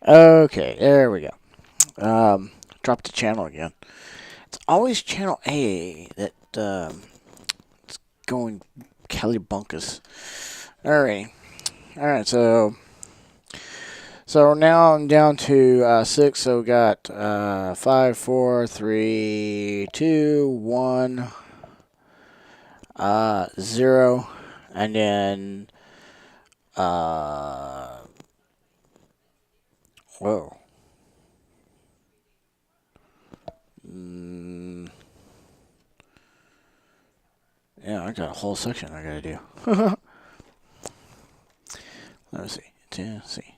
Okay, there we go. Dropped the channel again. It's always channel A that it's going Kelly Bunkus. Alrighty. Alright, so now I'm down to 6. So we got 5, 4, 3, 2, 1, 0, and then whoa. Mm, yeah, I got a whole section I gotta do. Let's see. 10, see.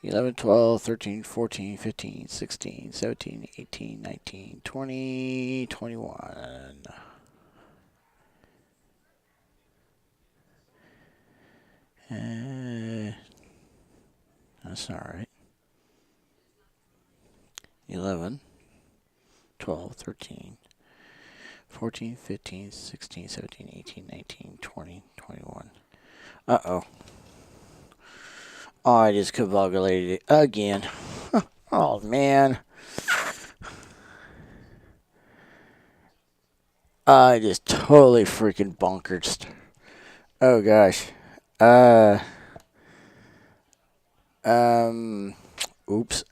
11, 12, 13, 14, 15, 16, 17, 18, 19, 20, 21. That's not right. 11, 12, 13, 14, 15, 16, 17, 18, 19, 20, 21. Uh-oh. Oh, I just convolvulated it again. Oh, man. I just totally freaking bonkered. Oh, gosh. Uh, oops.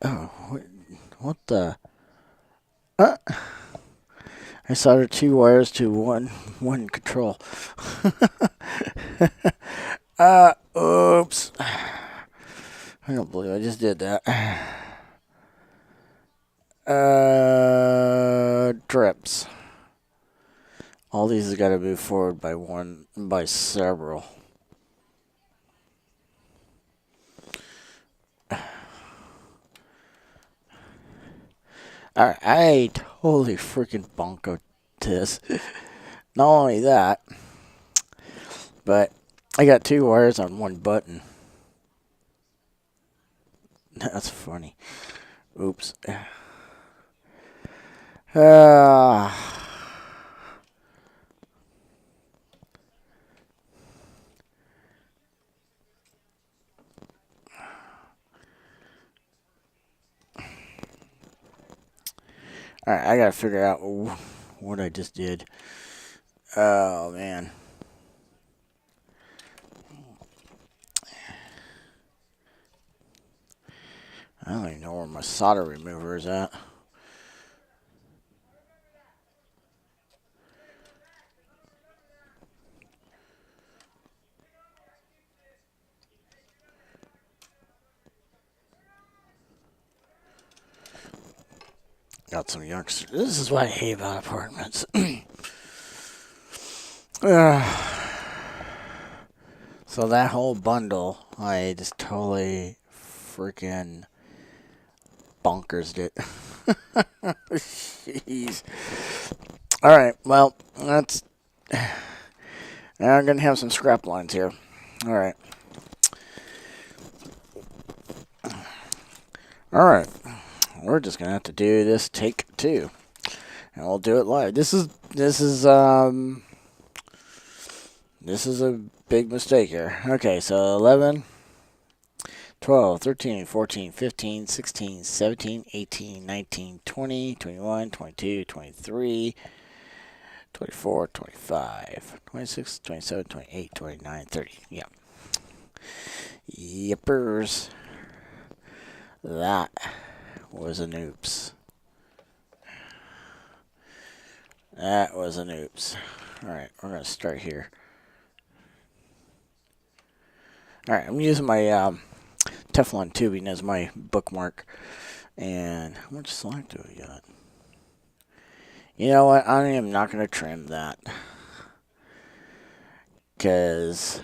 Oh, what the? I soldered two wires to one control. Oops. I don't believe I just did that. Drips. All these have got to move forward by several. Alright, I totally freaking bonko this. Not only that, but I got two wires on one button. That's funny. Oops. Alright, I gotta figure out what I just did. Oh, man. I don't even know where my solder remover is at. Got some youngsters. This is what I hate about apartments. So that whole bundle, I just totally freaking bonkers it. Jeez. Alright, well, that's... Now I'm going to have some scrap lines here. Alright. Alright. We're just going to have to do this take 2. And we'll do it live. This is a big mistake here. Okay, so 11, 12, 13, 14, 15, 16, 17, 18, 19, 20, 21, 22, 23, 24, 25, 26, 27, 28, 29, 30. Yep. Yippers. That was an oops. That was an oops. Alright, we're going to start here. Alright, I'm using my Teflon tubing as my bookmark. And how much slack do we got? You know what? I am not going to trim that. Because,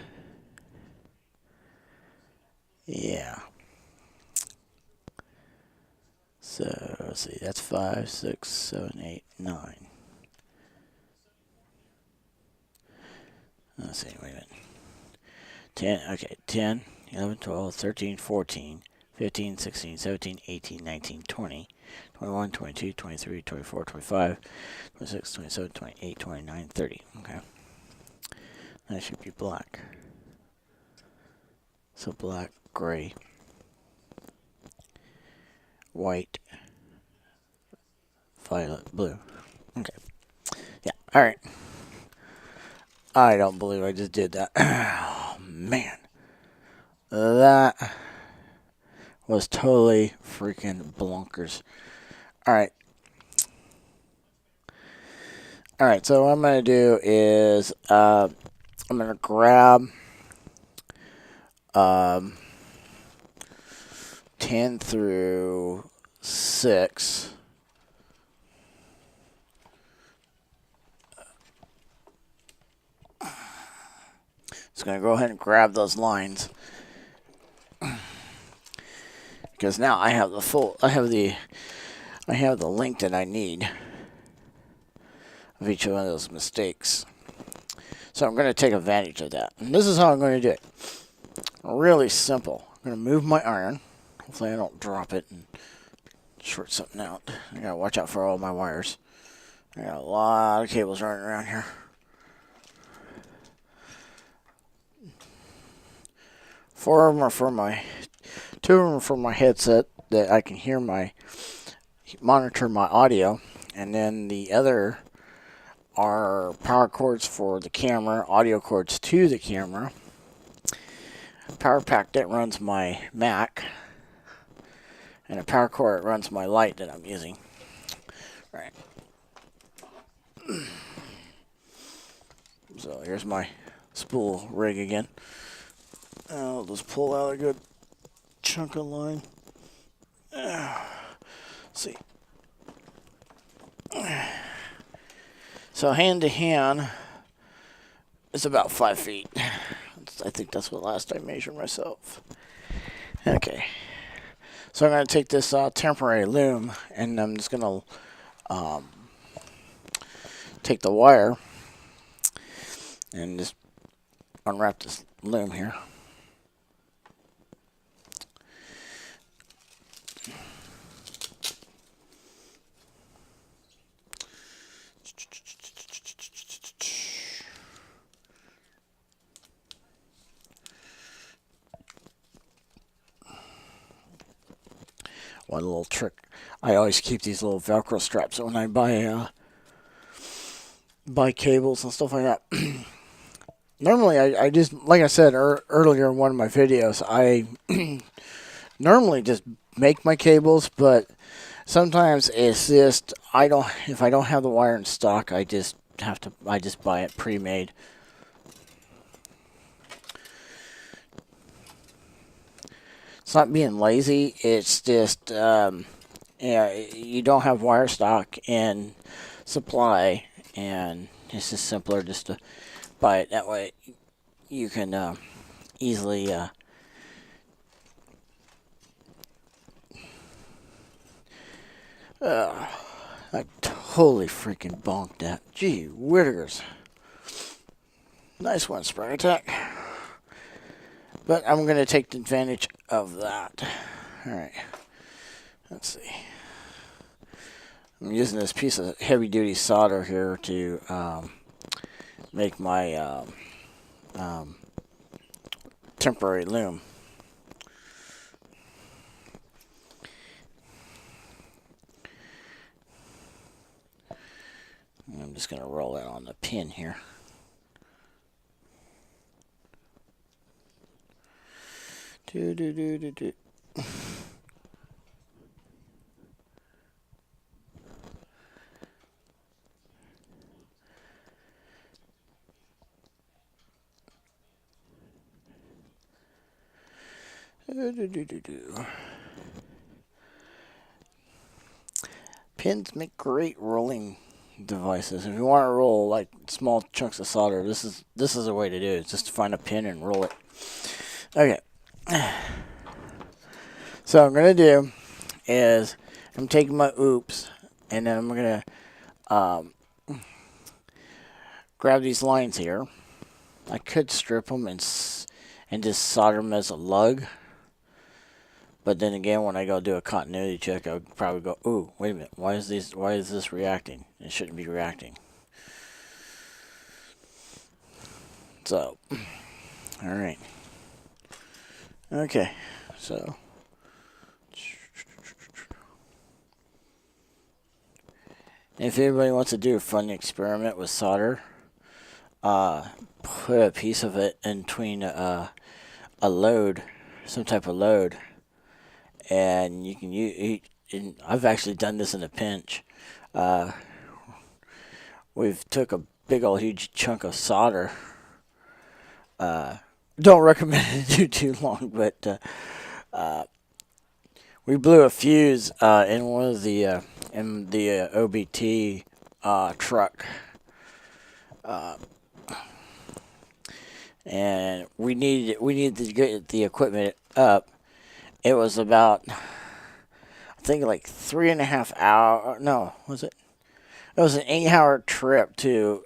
yeah. So, let's see. That's 5, 6, 7, 8, 9. Let's see. Wait a minute. 10. Okay. 10, 11, 12, 13, 14, 15, 16, 17, 18, 19, 20, 21, 22, 23, 24, 25, 26, 27, 28, 29, 30. Okay. That should be black. So black, gray, white, violet, blue. Okay. Yeah, alright. I don't believe I just did that. Oh, man. That was totally freaking blonkers. Alright. Alright, so what I'm going to do is I'm going to grab 10 through 6. Just going to go ahead and grab those lines. Because now I have the link that I need of each one of those mistakes. So I'm going to take advantage of that. And this is how I'm going to do it. Really simple. I'm going to move my iron. Hopefully I don't drop it and short something out. I got to watch out for all my wires. I got a lot of cables running around here. Two of them are for my headset that I can hear monitor my audio, and then the other are power cords for the camera, audio cords to the camera, power pack that runs my Mac, and a power cord that runs my light that I'm using. All right. So here's my spool rig again. I'll just pull out a good chunk of line. Let's see. So hand to hand, it's about 5 feet. I think that's what last I measured myself. Okay. So I'm going to take this temporary loom, and I'm just going to take the wire and just unwrap this loom here. One little trick. I always keep these little Velcro straps when I buy cables and stuff like that. Normally, I just, like I said earlier in one of my videos, I normally just make my cables, but sometimes it's just, if I don't have the wire in stock, I just buy it pre-made. It's not being lazy, it's just, you don't have wire stock in supply, and it's just simpler just to buy it. That way you can easily I totally freaking bonked that. Gee whittigers. Nice one, Spray Attack. But I'm going to take advantage of that. Alright. Let's see. I'm using this piece of heavy-duty solder here to make my temporary loom. I'm just going to roll it on the pin here. Do. Pins make great rolling devices. If you want to roll like small chunks of solder, this is a way to do it. Just to find a pin and roll it. Okay. So what I'm gonna do is I'm taking my oops, and then I'm gonna grab these lines here. I could strip them and just solder them as a lug. But then again, when I go do a continuity check, I would probably go, "Ooh, wait a minute! Why is this reacting? It shouldn't be reacting." So, all right. Okay, so if anybody wants to do a fun experiment with solder, put a piece of it in between a load, some type of load, and you can use. And I've actually done this in a pinch. Uh, we've took a big old huge chunk of solder. Don't recommend it do too long, but we blew a fuse in one of the OBT truck, and we needed to get the equipment up. It was about, I think, like 3.5 hour. No, was it? It was an 8-hour trip to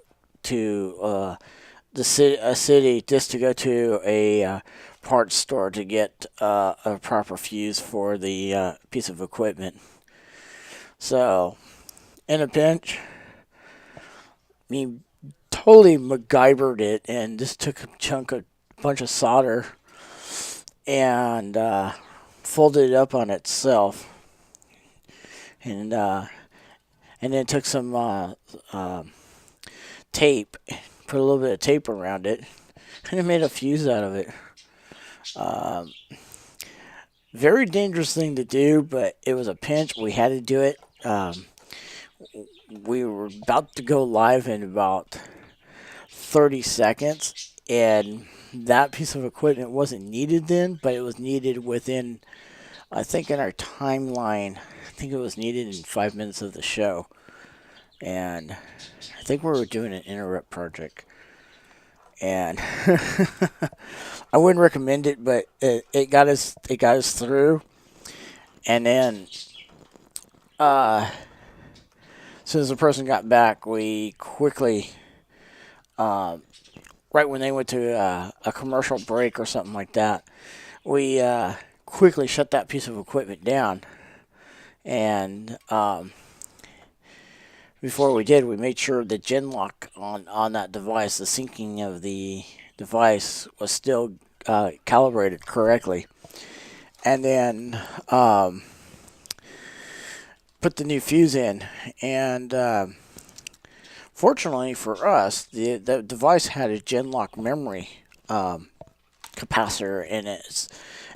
a city just to go to a parts store to get a proper fuse for the piece of equipment. So, in a pinch, me totally MacGyvered it and just took a bunch of solder and folded it up on itself, and then took some tape, put a little bit of tape around it, and it made a fuse out of it. Um, Very dangerous thing to do, but it was a pinch. We had to do it. We were about to go live in about 30 seconds, and that piece of equipment wasn't needed then, but it was needed within, I think, in our timeline. I think it was needed in 5 minutes of the show, and I think we were doing an interrupt project, and I wouldn't recommend it, but it got us through, and then as soon as the person got back, we quickly, um, right when they went to a commercial break or something like that, we quickly shut that piece of equipment down. And before we did, we made sure the gen lock on that device, the syncing of the device, was still calibrated correctly. And then put the new fuse in. And fortunately for us, the device had a Genlock memory capacitor in it.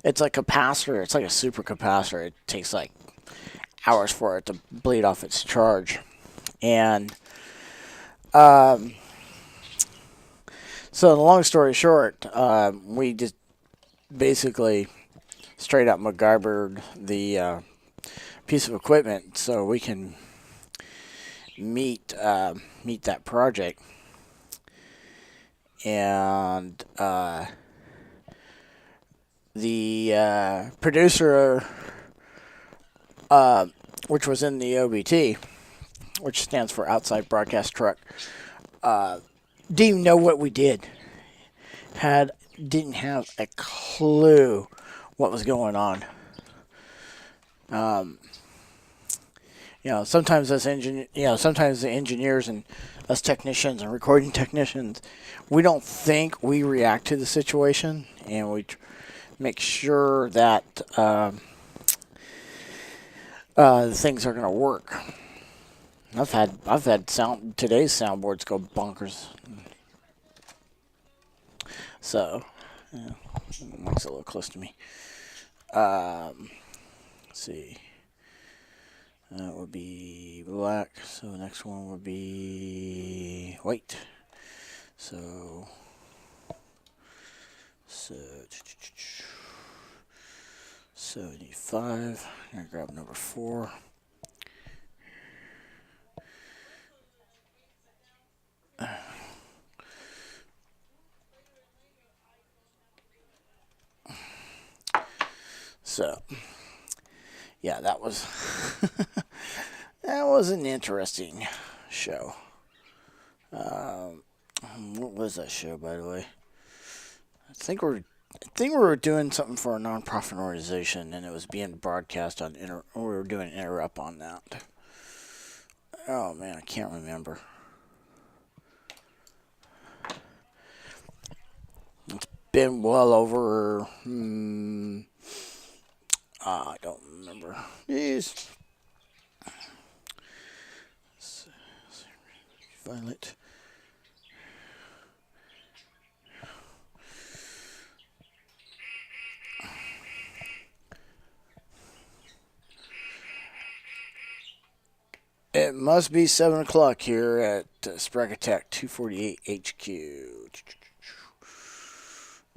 It's like a capacitor. It's like a super capacitor. It takes like hours for it to bleed off its charge. And so, the long story short, we just basically straight up MacGyvered the piece of equipment so we can meet that project. And the producer, which was in the OBT, which stands for Outside Broadcast Truck, didn't even know what we did. Didn't have a clue what was going on. Sometimes sometimes the engineers and us technicians and recording technicians, we don't think, we react to the situation, and we make sure that the things are going to work. I've had today's soundboards go bonkers. So, yeah, mic's a little close to me. Let's see. That would be black. So the next one would be white. So 75. I'm gonna grab number 4. So, yeah, that was that was an interesting show. What was that show, by the way? I think we were doing something for a nonprofit organization, and it was being broadcast on we were doing an interrupt on that. Oh man, I can't remember. Been well over. I don't remember. Jeez. Violet. It must be 7 o'clock here at Sprague Attack 248 HQ.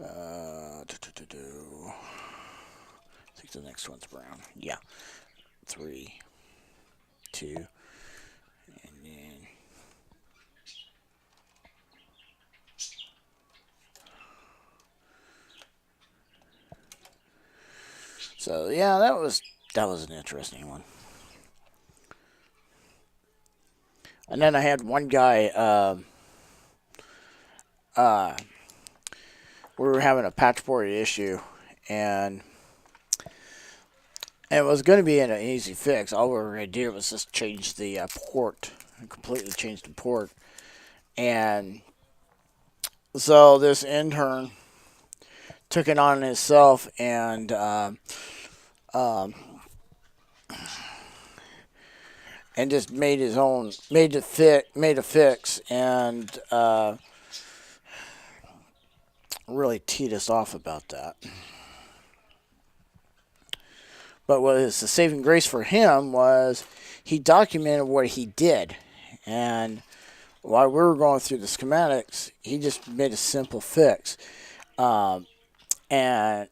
I think the next one's brown. Yeah. 3, 2, and then. So yeah, that was an interesting one. And then I had one guy. We were having a patchboard issue, and it was going to be an easy fix. All we were going to do was just change the port, completely change the port. And so this intern took it on himself and just made his own, made a fix, and really teed us off about that. But what was the saving grace for him was he documented what he did. And while we were going through the schematics, he just made a simple fix. And, I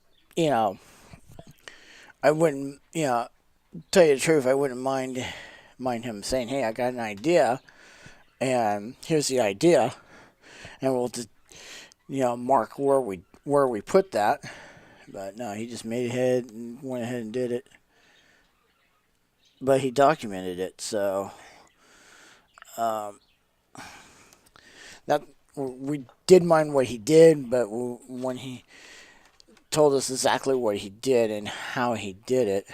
wouldn't, tell you the truth, I wouldn't mind him saying, hey, I got an idea, and here's the idea. And we'll just, mark where we put that. But no, he just made ahead and went ahead and did it. But he documented it, so that we did mind what he did. But when he told us exactly what he did and how he did it,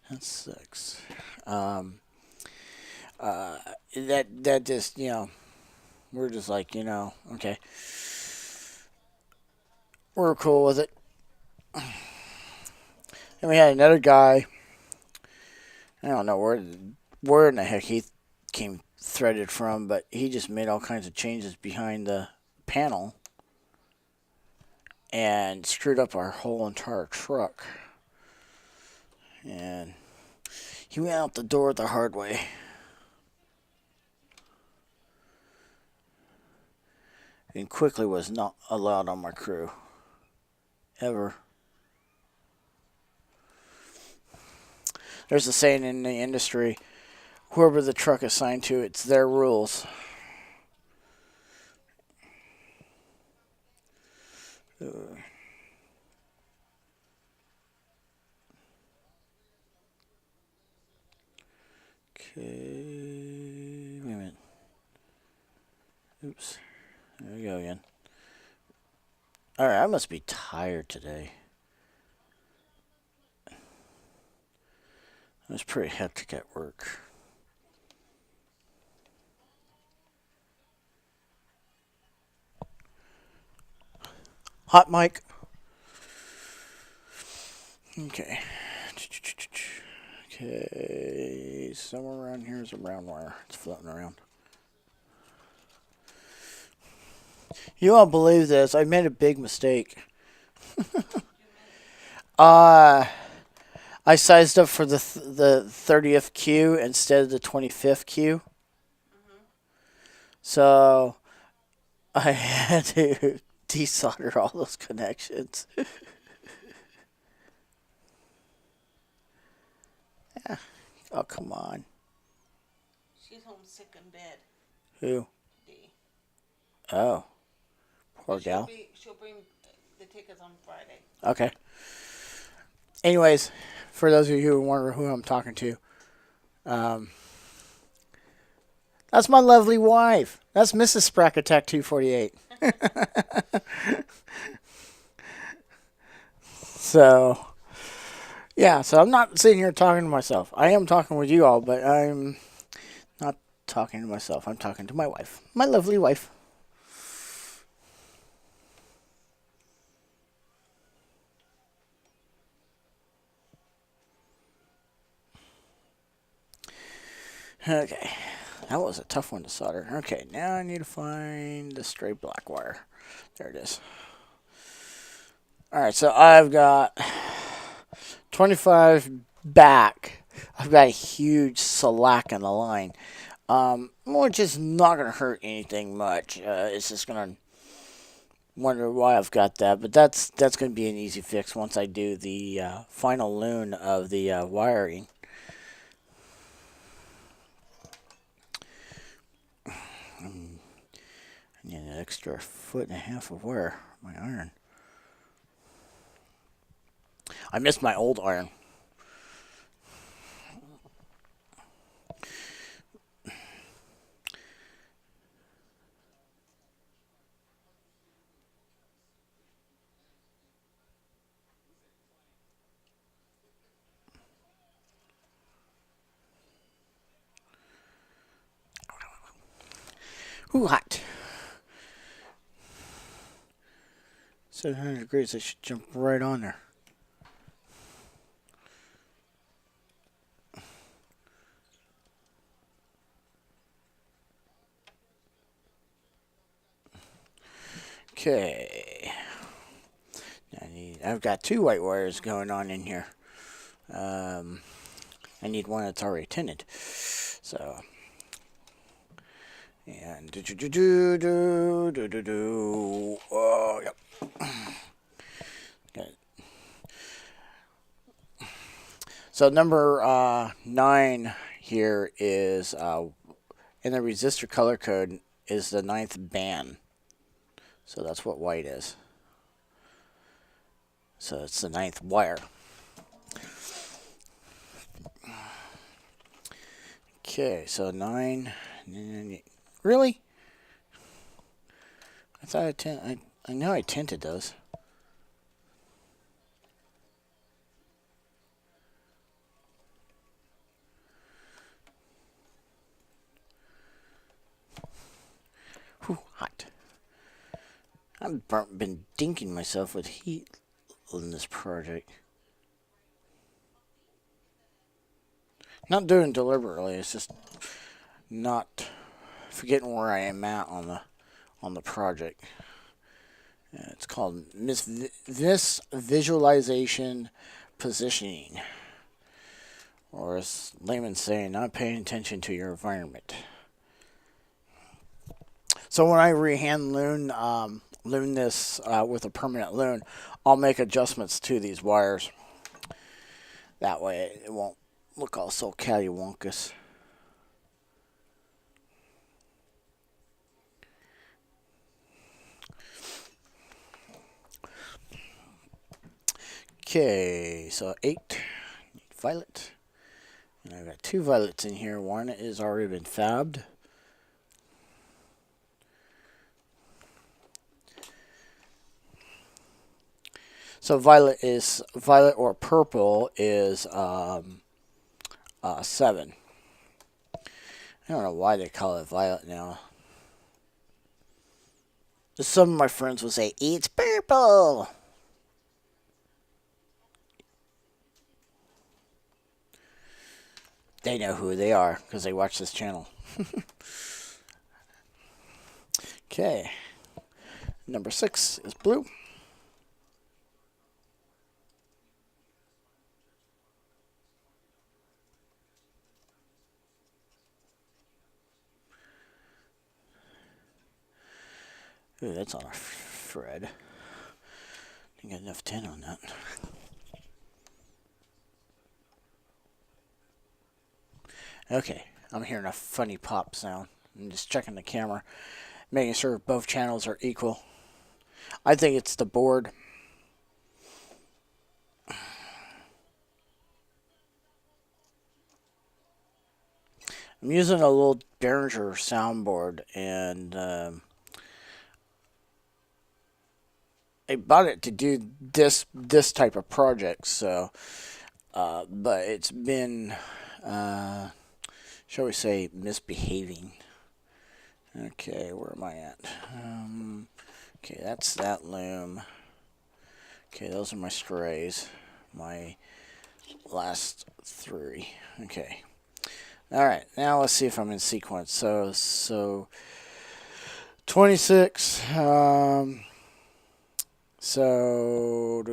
that sucks. That just we're just like okay, we're cool with it. And we had another guy. I don't know where in the heck he came threaded from, but he just made all kinds of changes behind the panel and screwed up our whole entire truck. And he went out the door the hard way. And quickly was not allowed on my crew. Ever. There's a saying in the industry, whoever the truck is assigned to, it's their rules. Okay, wait a minute. Oops. There we go again. Alright, I must be tired today. It was pretty hectic at work. Hot mic. Okay. Okay. Somewhere around here is a brown wire. It's floating around. You won't believe this. I made a big mistake. I sized up for the 30th queue instead of the 25th queue. So I had to desolder all those connections. Yeah. Oh, come on. She's homesick in bed. Who? Dee. Oh. Poor gal. She'll bring the tickets on Friday. Okay. Anyways, for those of you who wonder who I'm talking to, that's my lovely wife. That's Mrs. Sprague Attack 248. So, yeah, so I'm not sitting here talking to myself. I am talking with you all, but I'm not talking to myself. I'm talking to my wife. My lovely wife. Okay, that was a tough one to solder. Okay, now I need to find the stray black wire. There it is. Alright, so I've got 25 back. I've got a huge slack in the line. Which is not going to hurt anything much. It's just going to wonder why I've got that, but that's going to be an easy fix once I do the final loon of the wiring. I need an extra 1.5 of wire. My iron. I missed my old iron. Ooh, hot. 700 degrees. I should jump right on there. Okay. I've got 2 white wires going on in here. I need one that's already tinted. So, and oh, yep. Okay. So number 9 here is in the resistor color code is the 9th band. So that's what white is. So it's the 9th wire. Okay, so 9. Really? I thought I know I tinted those. Whew, hot. I've been dinking myself with heat in this project. Not doing it deliberately. It's just not forgetting where I am at on the project. It's called this visualization positioning, or as layman saying, not paying attention to your environment. So when I rehand loon this with a permanent loon, I'll make adjustments to these wires. That way it won't look all so cattywampus. Okay, so 8 violet, and I've got 2 violets in here. One is already been fabbed. So violet or purple is 7. I don't know why they call it violet now. Some of my friends will say it's purple. They know who they are because they watch this channel. Okay. Number 6 is blue. Ooh, that's on a thread. Didn't get enough tin on that. Okay, I'm hearing a funny pop sound. I'm just checking the camera, making sure both channels are equal. I think it's the board. I'm using a little Behringer soundboard, and I bought it to do this type of project. So, but it's been, shall we say, misbehaving. Okay, where am I at? Okay, that's that loom. Okay, those are my strays. My last 3. Okay. All right, now let's see if I'm in sequence. So 26. So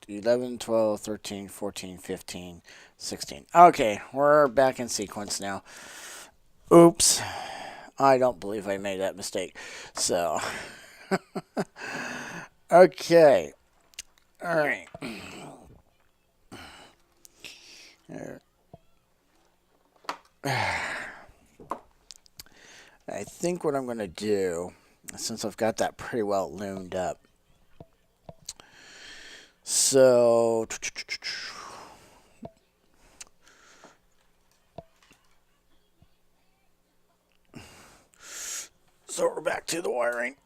11, 12, 13, 14, 15, 16. Okay, we're back in sequence now. Oops. I don't believe I made that mistake. So, okay. All right. I think what I'm going to do, since I've got that pretty well loomed up, so we're back to the wiring.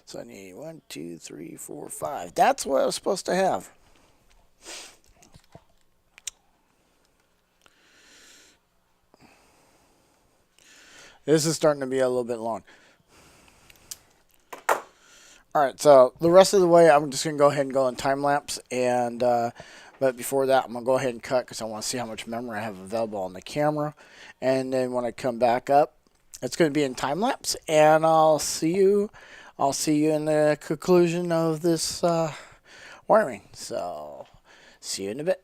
So I need 1, 2, 3, 4, 5. That's what I was supposed to have. This is starting to be a little bit long. All right, so the rest of the way, I'm just going to go ahead and go in time lapse. But before that, I'm going to go ahead and cut because I want to see how much memory I have available on the camera. And then when I come back up, it's going to be in time lapse, and I'll see you in the conclusion of this wiring. So, see you in a bit.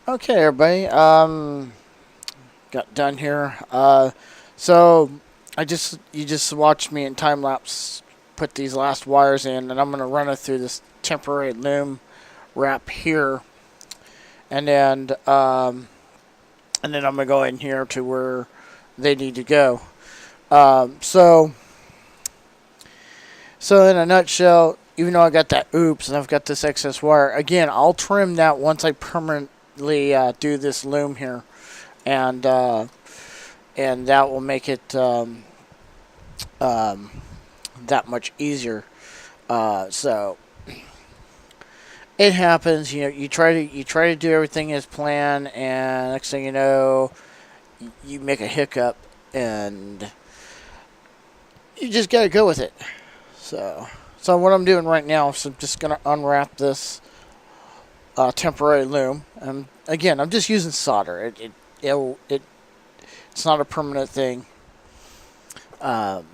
Okay, everybody. Got done here. So you just watched me in time lapse put these last wires in, and I'm gonna run it through this temporary loom wrap here, and then I'm gonna go in here to where they need to go. Um, so so in a nutshell, even though I got that oops and I've got this excess wire, again I'll trim that once I permanently do this loom here, and that will make it um, that much easier. So it happens. You know, you try to do everything as planned, and next thing you know, you make a hiccup, and you just gotta go with it. So what I'm doing right now is I'm just gonna unwrap this temporary loom, and again, I'm just using solder. It's not a permanent thing. Um,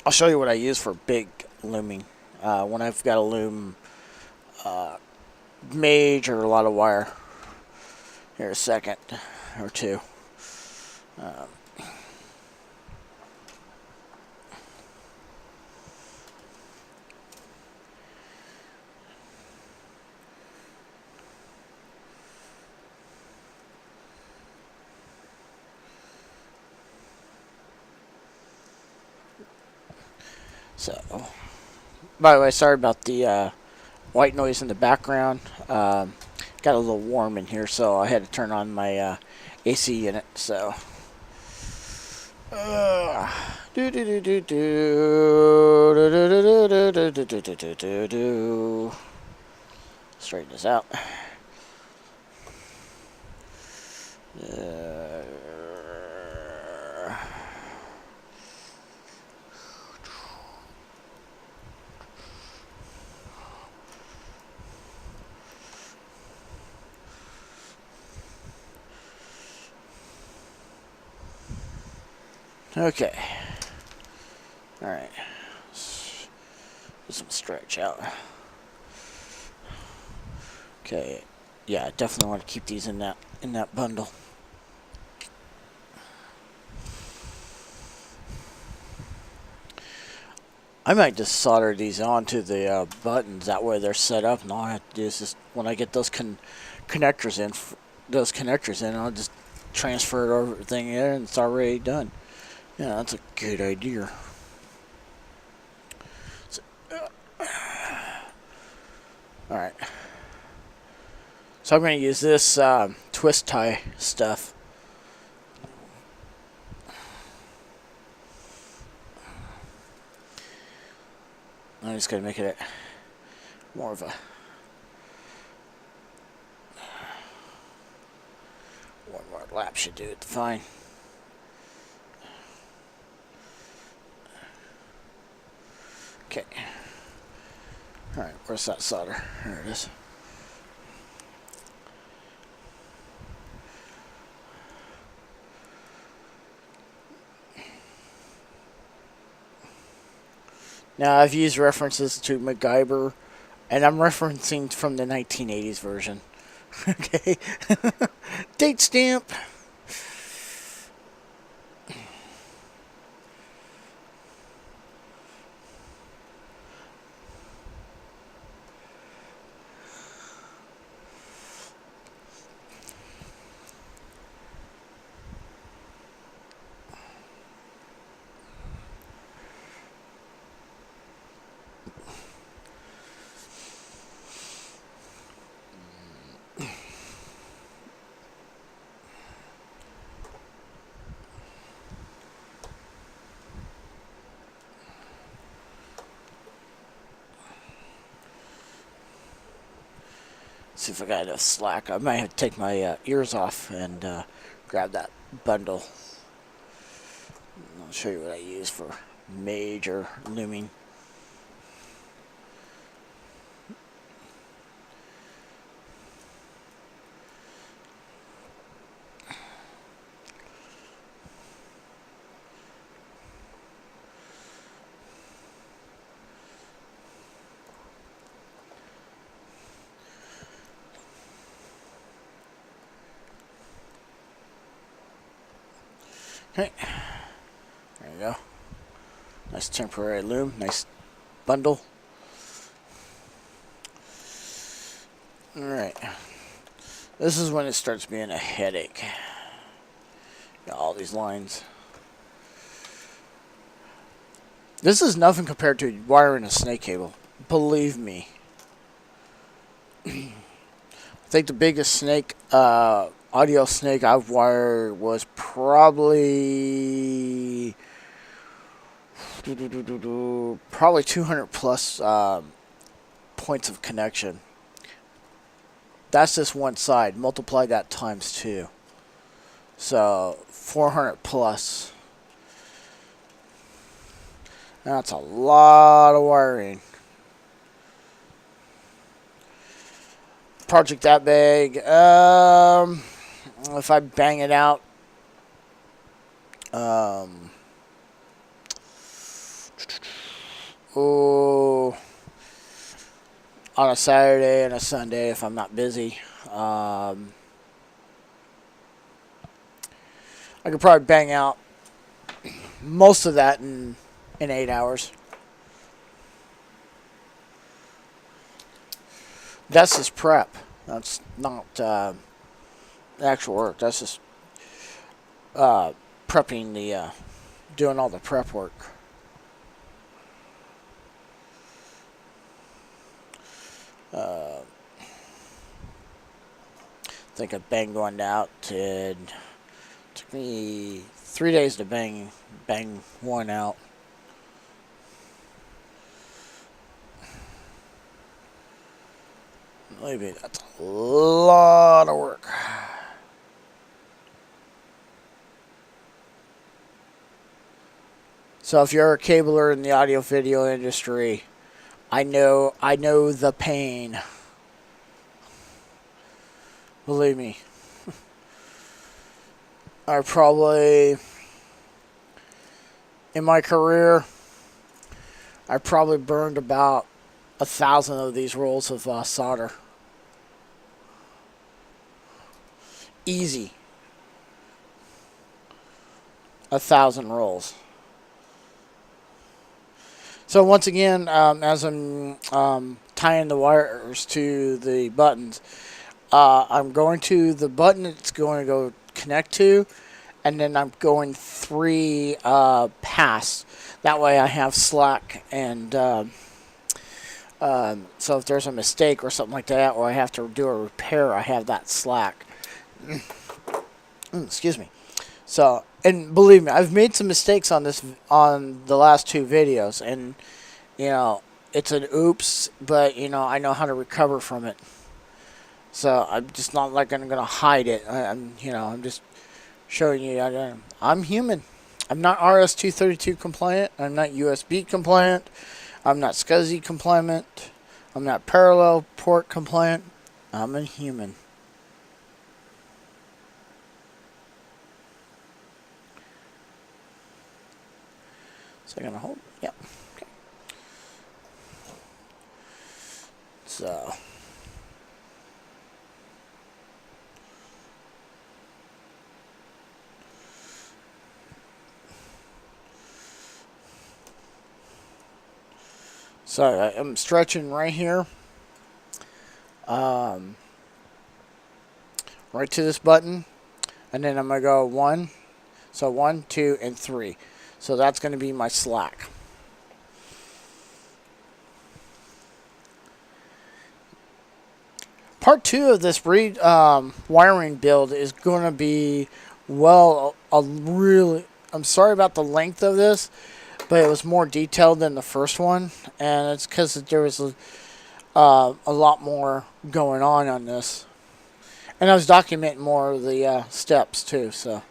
I'll show you what I use for big looming. When I've got a loom uh, major a lot of wire. Here a second or two. Um, so, by the way, sorry about the white noise in the background. Got a little warm in here, so I had to turn on my AC unit. So, do do do do do do do do do do do do do do. Straighten this out. Uh, okay. All right. Some stretch out. Okay. Yeah, I definitely want to keep these in that bundle. I might just solder these onto the buttons. That way they're set up, and all I have to do is just when I get connectors in, I'll just transfer everything in, and it's already done. Yeah, that's a good idea. So, all right. So I'm going to use this twist tie stuff. I'm just going to make it more of a one more lap should do it fine. Okay. All right, where's that solder? There it is. Now I've used references to MacGyver, and I'm referencing from the 1980s version. Okay. Date stamp. See if I got enough slack. I might have to take my ears off and grab that bundle. I'll show you what I use for major looming. Okay. There you go. Nice temporary loom. Nice bundle. Alright. This is when it starts being a headache. Got all these lines. This is nothing compared to wiring a snake cable. Believe me. I think the biggest snake, audio snake I've wired was probably 200 plus points of connection. That's just one side. Multiply that times 2. So 400 plus. That's a lot of wiring. Project that big. If I bang it out, on a Saturday and a Sunday if I'm not busy, I could probably bang out most of that in 8 hours. That's just prep. That's not actual work. That's just prepping the doing all the prep work. I think I banged one out. It took me 3 days to bang one out. Maybe that's a lot of work. So if you're a cabler in the audio video industry, I know the pain. Believe me. I probably, in my career, I probably burned about 1,000 of these rolls of solder. Easy. 1,000 rolls. So once again, as I'm tying the wires to the buttons, I'm going to the button it's going to go connect to, and then I'm going 3 past. That way I have slack, and so if there's a mistake or something like that, or I have to do a repair, I have that slack. Excuse me. So, and believe me, I've made some mistakes on the last 2 videos, and you know, it's an oops, but you know, I know how to recover from it. So I'm just not like I'm gonna hide it. I'm just showing you. I'm human. I'm not RS-232 compliant. I'm not USB compliant. I'm not SCSI compliant. I'm not parallel port compliant. I'm a human. So I'm gonna hold. Yep. Okay. So. So I'm stretching right here, right to this button, and then I'm gonna go 1, so 1, 2, and 3. So that's gonna be my slack. Part 2 of this wiring build is gonna be, well, I'm sorry about the length of this, but it was more detailed than the first one, and it's because there was a lot more going on this, and I was documenting more of the steps too. So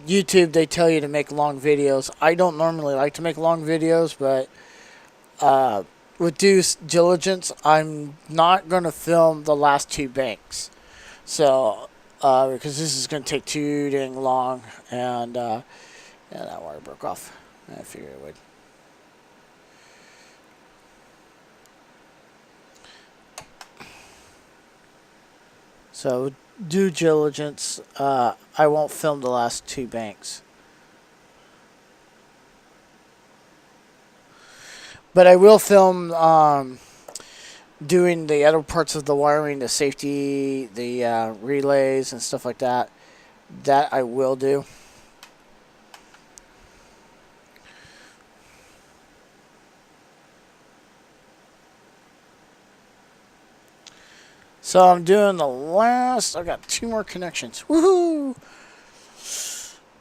YouTube, they tell you to make long videos. I don't normally like to make long videos, but with due diligence, I'm not going to film the last 2 banks. So because this is going to take too dang long, and yeah, that wire broke off. I figured it would. So due diligence, I won't film the last two banks. But I will film doing the other parts of the wiring, the safety, the relays, and stuff like that. That I will do. So I'm doing the last. I've got 2 more connections. Woohoo!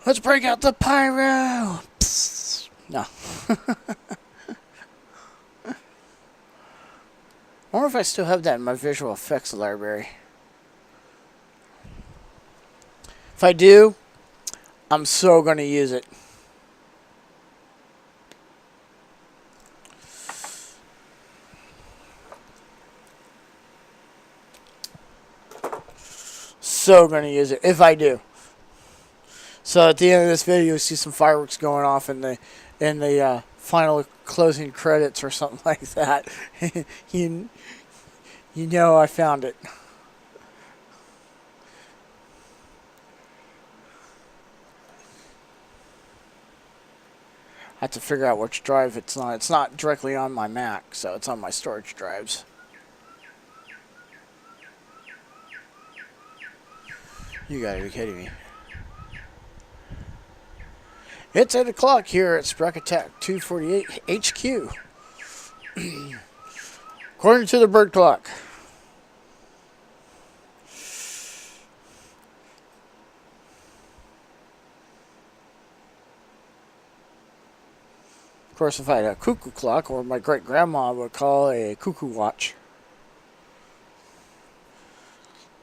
Let's break out the pyro. Psst. No. I wonder if I still have that in my visual effects library. If I do, I'm so going to use it. So going to use it if I do. So at the end of this video, you see some fireworks going off in the final closing credits or something like that. you know I found it. I have to figure out which drive it's on. It's not directly on my Mac, so it's on my storage drives. You gotta be kidding me. It's 8 o'clock here at Sprack Attack 248 HQ. According to the bird clock. Of course, if I had a cuckoo clock, or my great grandma would call a cuckoo watch.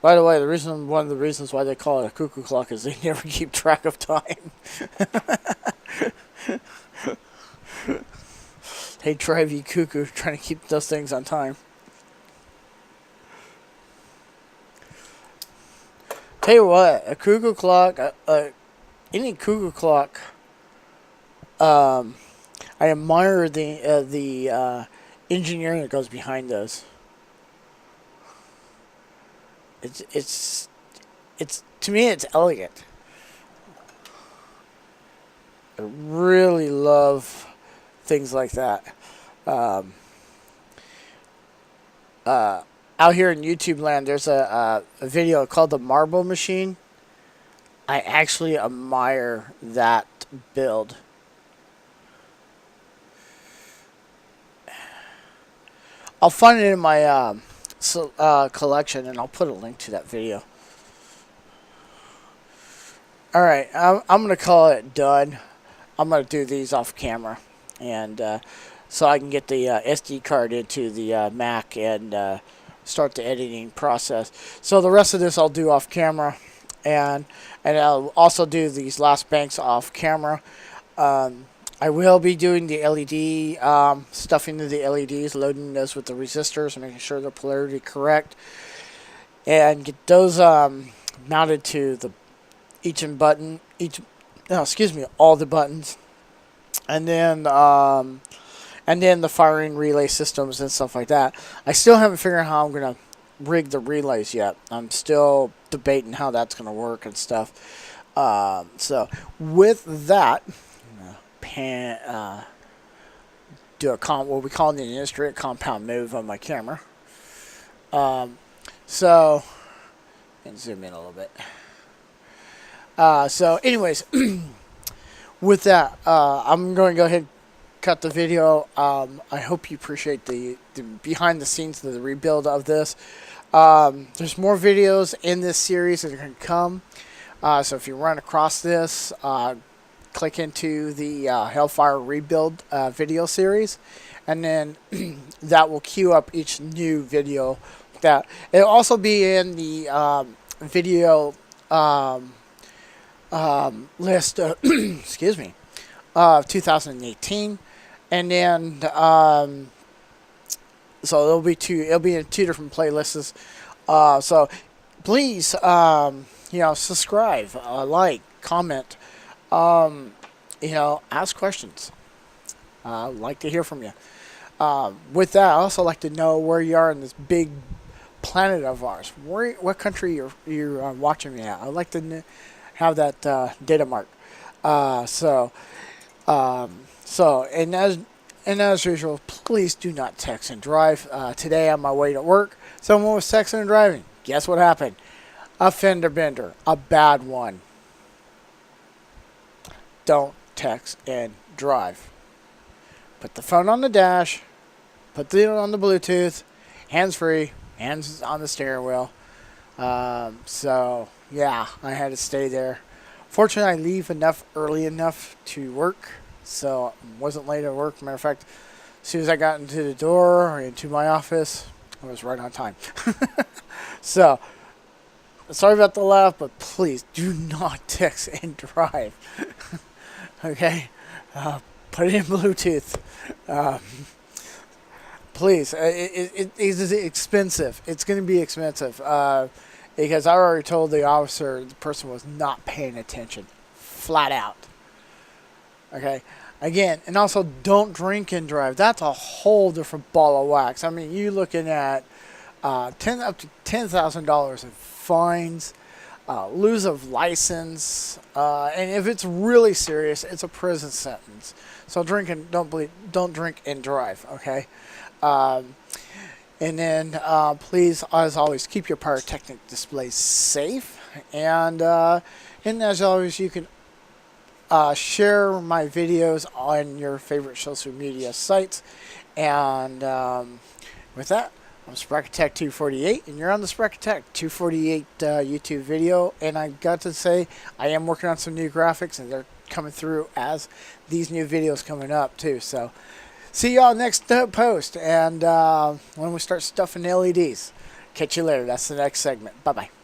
By the way, one of the reasons why they call it a cuckoo clock is they never keep track of time. They drive you cuckoo trying to keep those things on time. Tell you what, a cuckoo clock, any cuckoo clock, I admire the engineering that goes behind those. It's to me, it's elegant. I really love things like that. Out here in YouTube land, there's a video called The Marble Machine. I actually admire that build. I'll find it in my collection, and I'll put a link to that video. Alright, I'm going to call it done. I'm going to do these off camera, and so I can get the SD card into the Mac and start the editing process. So the rest of this I'll do off camera, and I'll also do these last banks off camera. I will be doing the LED stuff into the LEDs, loading those with the resistors and making sure the polarity correct, and get those mounted to the all the buttons, and then the firing relay systems and stuff like that. I still haven't figured out how I'm gonna rig the relays yet. I'm still debating how that's gonna work and stuff. So with that, do what we call in the industry a compound move on my camera. So, and zoom in a little bit. So anyways, with that, I'm going to go ahead and cut the video. I hope you appreciate the behind the scenes of the rebuild of this. There's more videos in this series that are going to come. So if you run across this, click into the Hellfire Rebuild video series, and then that will queue up each new video. That it'll also be in the video list. Excuse me, of 2018, and then so it'll be in 2 different playlists. So please, subscribe, like, comment. Ask questions. I'd like to hear from you. With that, I also like to know where you are in this big planet of ours. What country you're watching me at? I'd like to have that data mark. So and as usual, please do not text and drive. Today on my way to work, someone was texting and driving. Guess what happened? A fender bender, a bad one. Don't text and drive. Put the phone on the dash. Put it on the Bluetooth. Hands free. Hands on the steering wheel. So yeah, I had to stay there. Fortunately, I leave early enough to work, so I wasn't late at work. Matter of fact, as soon as I got into the door or into my office, I was right on time. So, sorry about the laugh, but please do not text and drive. Okay? Put it in Bluetooth. Please. It is expensive. It's going to be expensive. Because I already told the officer the person was not paying attention. Flat out. Okay? Again, and also don't drink and drive. That's a whole different ball of wax. I mean, you're looking at up to $10,000 in fines, lose of license, and if it's really serious, it's a prison sentence. So don't drink and drive, okay? And then please, as always, keep your pyrotechnic displays safe, and as always, you can share my videos on your favorite social media sites. And with that, I'm Sprocketech 248, and you're on the Sprocketech 248 YouTube video. And I got to say, I am working on some new graphics, and they're coming through as these new videos coming up too. So see y'all next post, and when we start stuffing LEDs. Catch you later. That's the next segment. Bye bye.